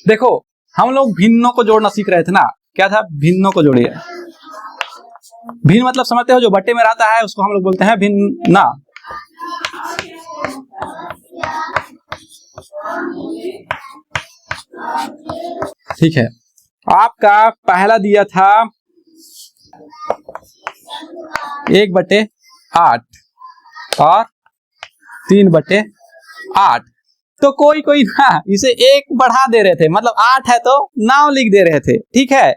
देखो हम लोग भिन्नों को जोड़ना सीख रहे थे ना, क्या था, भिन्नों को जोड़िए। भिन्न मतलब समझते हो, जो बट्टे में रहता है उसको हम लोग बोलते हैं भिन्ना। ठीक है, आपका पहला दिया था 1/8 और 3/8। तो कोई कोई ना इसे 1 बढ़ा दे रहे थे, मतलब 8 है तो 9 लिख दे रहे थे। ठीक है,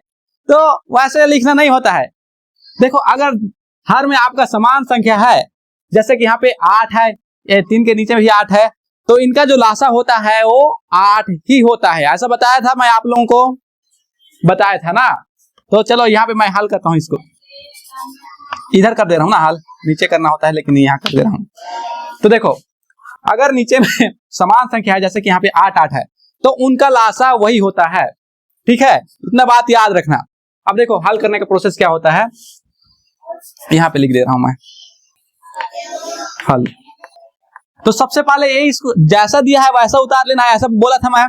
तो वैसे लिखना नहीं होता है। देखो अगर हर में आपका समान संख्या है, जैसे कि यहाँ पे 8 है, 3 के नीचे भी 8 है, तो इनका जो लासा होता है वो 8 ही होता है। ऐसा बताया था मैं, आप लोगों को बताया था ना। तो चलो यहाँ पे मैं हल करता हूँ, इसको इधर कर दे रहा हूँ ना, हल नीचे करना होता है लेकिन यहाँ कर दे रहा हूँ। तो देखो अगर नीचे में समान संख्या है, जैसे कि यहाँ पे 8 है, तो उनका लासा वही होता है। ठीक है, इतना बात याद रखना। अब देखो हल करने का प्रोसेस क्या होता है, यहाँ पे लिख दे रहा हूं मैं हल। तो सबसे पहले ये इसको जैसा दिया है वैसा उतार लेना है, ऐसा बोला था मैं।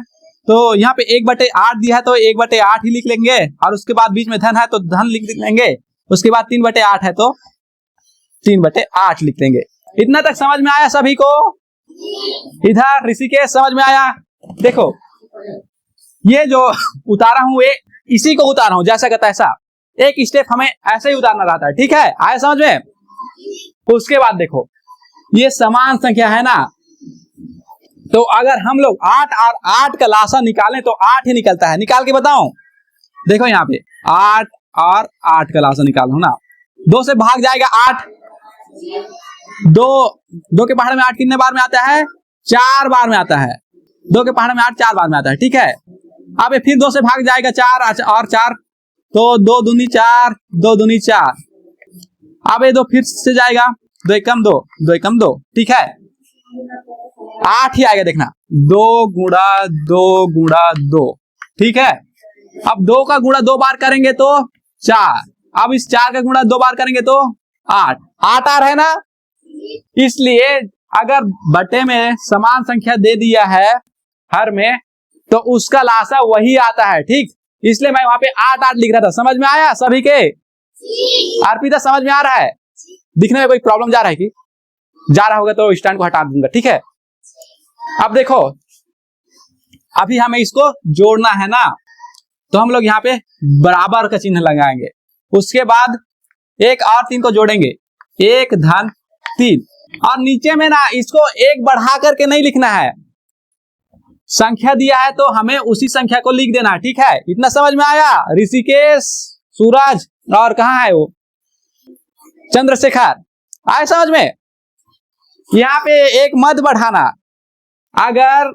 तो यहाँ पे 1/8 दिया है तो 1/8 ही लिख लेंगे, और उसके बाद बीच में धन है तो धन लिख लेंगे। उसके बाद 3/8 है तो 3/8 लिख लेंगे। इतना तक समझ में आया सभी को? इधर ऋषिकेश समझ में आया? देखो ये जो उतारा हूं ये इसी को उतारा हूं, जैसा कहता है ऐसा। एक स्टेप हमें ऐसे ही उतारना रहता है। ठीक है, आया समझ में? उसके बाद देखो ये समान संख्या है ना, तो अगर हम लोग 8 और 8 का लासा निकालें तो 8 ही निकलता है। निकाल के बताऊं? देखो यहाँ पे 8 और 8 का लासा निकालो ना, 2 से भाग जाएगा 8, 2 के पहाड़ में 8 कितने बार में आता है? 4 बार में आता है। 2 के पहाड़ में 8 4 बार में आता है। ठीक है, अब ये फिर 2 से भाग जाएगा 4 और 4, तो 2 दूनी 4, 2 दूनी 4। अब ये 2 फिर से जाएगा, 2 एकम 2, 2 एकम 2। ठीक है, 8 ही आएगा। देखना 2 गुणा 2 गुणा 2। ठीक है, अब 2 का गुणा 2 बार करेंगे तो 4, अब इस 4 का गुणा 2 बार करेंगे तो 8 आ रहा है ना। इसलिए अगर बटे में समान संख्या दे दिया है हर में, तो उसका लासा वही आता है। ठीक, इसलिए मैं वहां पे 8 लिख रहा था। समझ में आया सभी के? अर्पिता समझ में आ रहा है? दिखने में कोई प्रॉब्लम जा रहा है कि? जा रहा होगा तो स्टैंड को हटा दूंगा। ठीक है, अब देखो अभी हमें इसको जोड़ना है ना, तो हम लोग यहाँ पे बराबर का चिन्ह लगाएंगे। उसके बाद 1 और 3 को जोड़ेंगे, 1 धन 3, और नीचे में ना इसको 1 बढ़ा करके नहीं लिखना है। संख्या दिया है तो हमें उसी संख्या को लिख देना है। ठीक है, इतना समझ में आया? ऋषिकेश, सूरज और कहाँ है वो चंद्रशेखर, आए समझ में? यहाँ पे एक मत बढ़ाना। अगर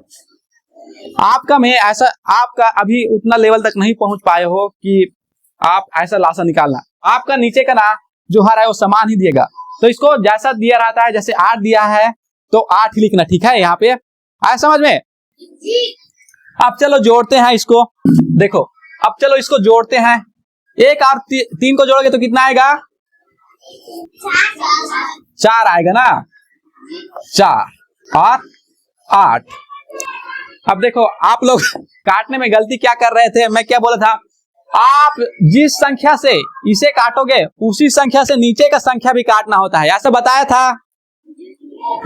आपका में ऐसा, आपका अभी उतना लेवल तक नहीं पहुंच पाए हो कि आप ऐसा लासा निकालना, आपका नीचे का ना जो हर है वो समान ही दिएगा। तो इसको जैसा दिया रहता है, जैसे 8 दिया है तो 8 ही लिखना। ठीक है, यहाँ पे आए समझ में? अब चलो जोड़ते हैं इसको। देखो अब चलो इसको जोड़ते हैं। 1 और 3 को जोड़ोगे तो कितना आएगा? 4 आएगा ना, 4 और 8। अब देखो आप लोग काटने में गलती क्या कर रहे थे, मैं क्या बोला था? आप जिस संख्या से इसे काटोगे उसी संख्या से नीचे का संख्या भी काटना होता है, ऐसा बताया था।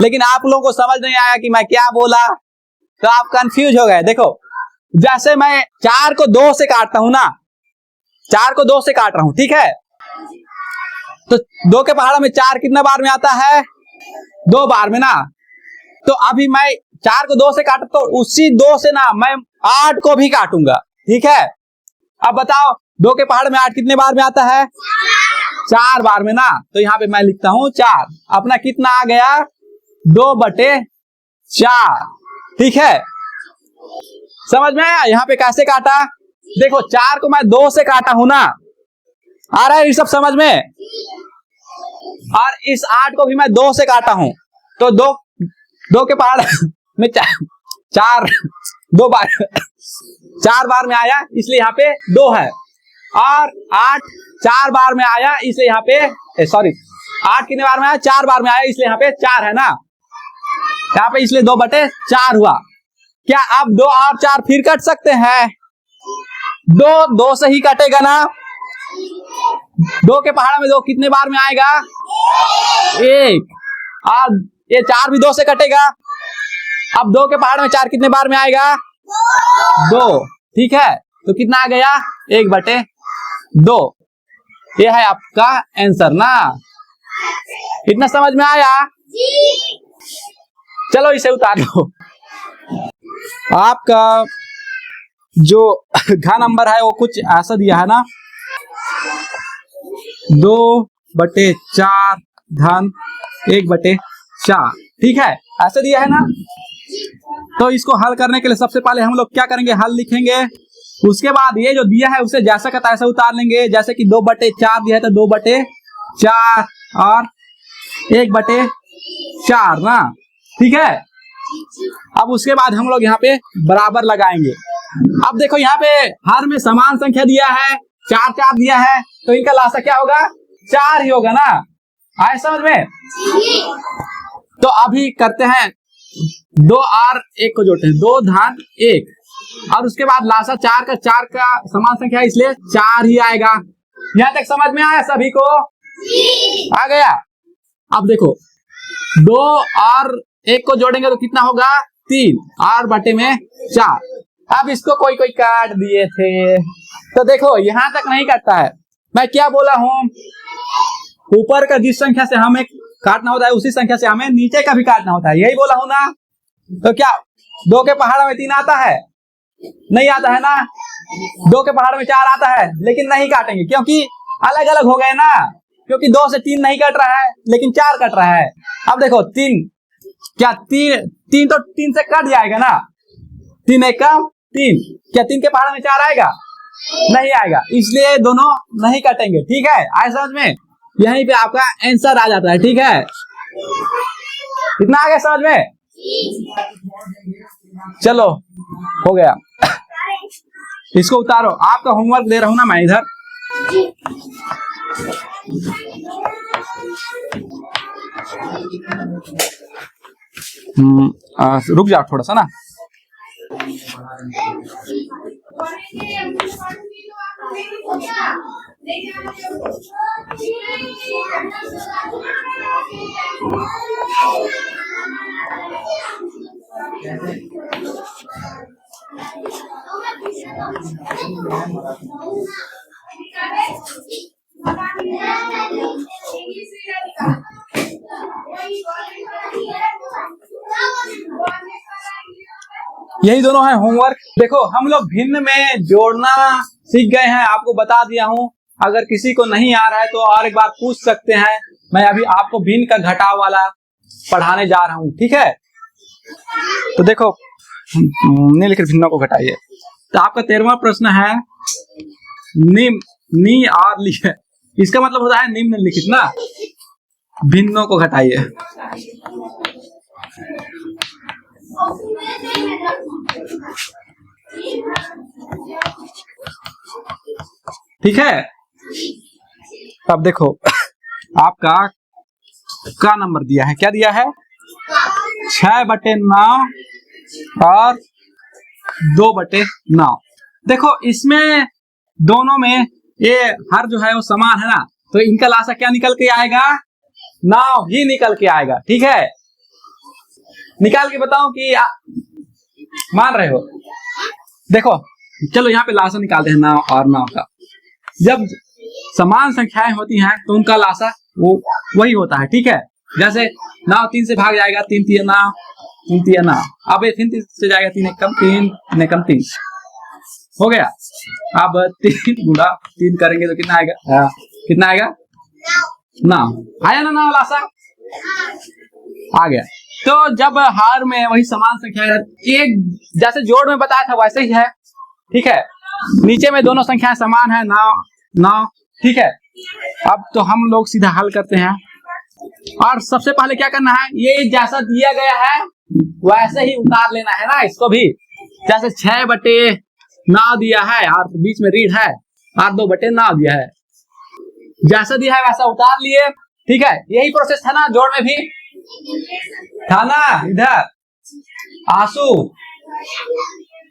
लेकिन आप लोगों को समझ नहीं आया कि मैं क्या बोला, तो आप कंफ्यूज हो गए। देखो जैसे मैं 4 को 2 से काटता हूं ना, 4 को 2 से काट रहा हूं, ठीक है, तो 2 के पहाड़ में 4 कितना बार में आता है? 2 बार में ना। तो अभी मैं 4 को 2 से काटा तो उसी 2 से ना मैं 8 को भी काटूंगा। ठीक है, अब बताओ 2 के पहाड़ में 8 कितने बार में आता है? 4 बार में ना। तो यहाँ पे मैं लिखता हूं 4। अपना कितना आ गया? 2/4। ठीक है, समझ में आया यहाँ पे कैसे काटा? देखो 4 को मैं 2 से काटा हूं ना, आ रहा है ये सब समझ में? और इस 8 को भी मैं 2 से काटा हूं, तो 2 के पहाड़ में 4 2 बार 4 बार में आया, इसलिए यहाँ पे 2 है। और 8 4 बार में आया, इसलिए यहाँ पे सॉरी 8 कितने बार में आया? 4 बार में आया, इसलिए यहाँ पे 4 है ना, यहाँ पे इसलिए 2/4 हुआ। क्या अब 2 और 4 फिर कट सकते हैं? 2 से ही कटेगा ना। 2 के पहाड़ में 2 कितने बार में आएगा? 1। और ये 4 भी 2 से कटेगा। अब 2 के पहाड़ में 4 कितने बार में आएगा? 2। ठीक है, तो कितना आ गया? 1/2। ये है आपका आंसर ना। इतना समझ में आया? चलो इसे उतार लो। आपका जो घ नंबर है वो कुछ ऐसा दिया है ना, 2/4 धन 1/4। ठीक है, ऐसे दिया है ना। तो इसको हल करने के लिए सबसे पहले हम लोग क्या करेंगे? हल लिखेंगे। उसके बाद ये जो दिया है उसे जैसा का तैसा उतार लेंगे। जैसे कि 2/4 दिया है तो 2/4 और 1/4 ना। ठीक है, अब उसके बाद हम लोग यहाँ पे बराबर लगाएंगे। अब देखो यहाँ पे हर में समान संख्या दिया है, 4 दिया है, तो इनका लासा क्या होगा? 4 ही होगा ना। आए समझ में? तो अभी करते हैं 2 और 1 को जोड़ते हैं। 2 धन 1 और उसके बाद लासा 4 का समान संख्या है, इसलिए 4 ही आएगा। यहाँ तक समझ में आया सभी को? आ गया। अब देखो 2 और 1 को जोड़ेंगे तो कितना होगा? 3 और बटे में 4। अब इसको कोई काट दिए थे, तो देखो यहाँ तक नहीं काटता है। मैं क्या बोला हूँ? ऊपर का जिस संख्या से हमें काटना होता है उसी संख्या से हमें नीचे का भी काटना होता है, यही बोला हूं ना। तो क्या 2 के पहाड़ में 3 आता है? नहीं आता है ना। 2 के पहाड़ में 4 आता है, लेकिन नहीं काटेंगे क्योंकि अलग अलग हो गए ना। क्योंकि 2 से 3 नहीं कट रहा है, लेकिन 4 कट रहा है। अब देखो 3 तो 3 से कट जाएगा ना। 3 1 का 3, क्या 3 के पहाड़ में 4 आएगा? नहीं आएगा, इसलिए दोनों नहीं कटेंगे। ठीक है, आए समझ में? यहीं पे आपका आंसर आ जाता है। ठीक है, कितना आ गया समझ में? चलो हो गया। इसको उतारो, आपका होमवर्क दे रहा हूं ना मैं इधर। रुक जाओ थोड़ा सा ना। यही दोनों है होमवर्क। देखो हम लोग भिन्न में जोड़ना सीख गए हैं, आपको बता दिया हूं। अगर किसी को नहीं आ रहा है तो और एक बार पूछ सकते हैं। मैं अभी आपको भिन्न का घटाव वाला पढ़ाने जा रहा हूं। ठीक है, तो देखो निम्नलिखित भिन्नों को घटाइए। तो आपका 13वां प्रश्न है नी और लिखे, इसका मतलब होता है निम्नलिखित ना। भिन्नों को घटाइए। ठीक है, अब देखो आपका का नंबर दिया है, क्या दिया है? 6/9 और 2/9। देखो इसमें दोनों में ये हर जो है वो समान है ना, तो इनका लासा क्या निकल के आएगा? 9 ही निकल के आएगा। ठीक है, निकाल के बताओ कि मान रहे हो? देखो चलो यहाँ पे लासा निकालते हैं 9 और 9 का। जब समान संख्याएं होती हैं तो उनका लासा वो वही होता है। ठीक है, जैसे 9 3 से भाग जाएगा, 3 3 9, 3 3 9। अब ये 3 से जाएगा, 3 1 कम 3, 3 1 कम 3 हो गया। अब 3 गुणा 3 करेंगे तो कितना आएगा? कितना आएगा? 9 आया ना। 9 लासा आ गया। तो जब हार में वही समान संख्या एक जैसे जोड़ में बताया था वैसे ही है। ठीक है, नीचे में दोनों संख्याएं समान है, 9 9। ठीक है, अब तो हम लोग सीधा हल करते हैं। और सबसे पहले क्या करना है, ये जैसा दिया गया है वैसे ही उतार लेना है ना इसको भी। जैसे 6/9 दिया है और बीच में रीढ़ है और 2/9 दिया है, जैसा दिया है वैसा उतार लिए। ठीक है, यही प्रोसेस था ना जोड़ में भी था ना। इधर आंसू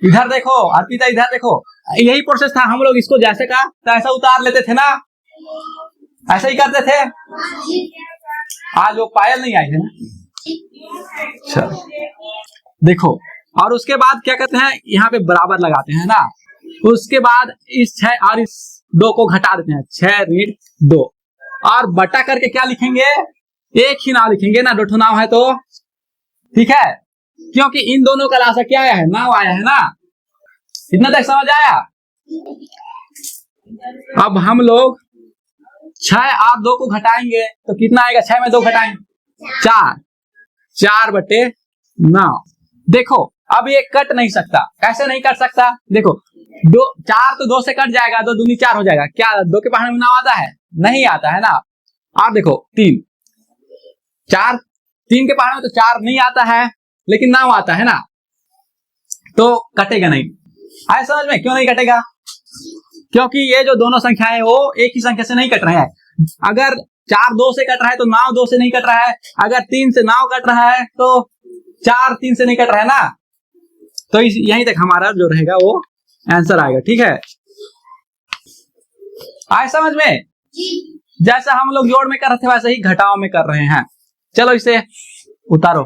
इधर देखो अर्पिता, इधर देखो, यही प्रोसेस था। हम लोग इसको जैसे का तैसा उतार लेते थे ना, ऐसे ही करते थे। आज वो पायल नहीं आई है ना। चलो देखो, और उसके बाद क्या करते हैं, यहाँ पे बराबर लगाते हैं ना। उसके बाद इस 6 और इस 2 को घटा देते हैं, 6 ऋण 2, और बटा करके क्या लिखेंगे, एक ही नाव लिखेंगे ना, 2 नाव है तो ठीक है, क्योंकि इन दोनों का लासा क्या आया है, नाव आया है ना। इतना तक समझ आया। अब हम लोग 6 और 2 को घटाएंगे तो कितना आएगा, 6 में 2 घटाएंगे 4, 4/9। देखो अब ये कट नहीं सकता। कैसे नहीं कट सकता, देखो 4 तो 2 से कट जाएगा, 2 दूनी 4 हो जाएगा। क्या 2 के पहाड़ में नाव आता है, नहीं आता है ना। और देखो 3, 4, 3 के पहाड़ में तो 4 नहीं आता है, लेकिन नाव आता है ना, तो कटेगा नहीं। आए समझ में, क्यों नहीं कटेगा, क्योंकि ये जो दोनों संख्या है वो एक ही संख्या से नहीं कट रहे हैं। अगर 4 2 से कट रहा है तो नाव 2 से नहीं कट रहा है, अगर 3 से नाव कट रहा है तो 4 3 से नहीं कट रहा है ना। तो यहीं तक हमारा जो रहेगा वो आंसर आएगा। ठीक है, आए समझ में। जैसा हम लोग जोड़ में कर रहे थे वैसे ही घटाव में कर रहे हैं। चलो इसे उतारो।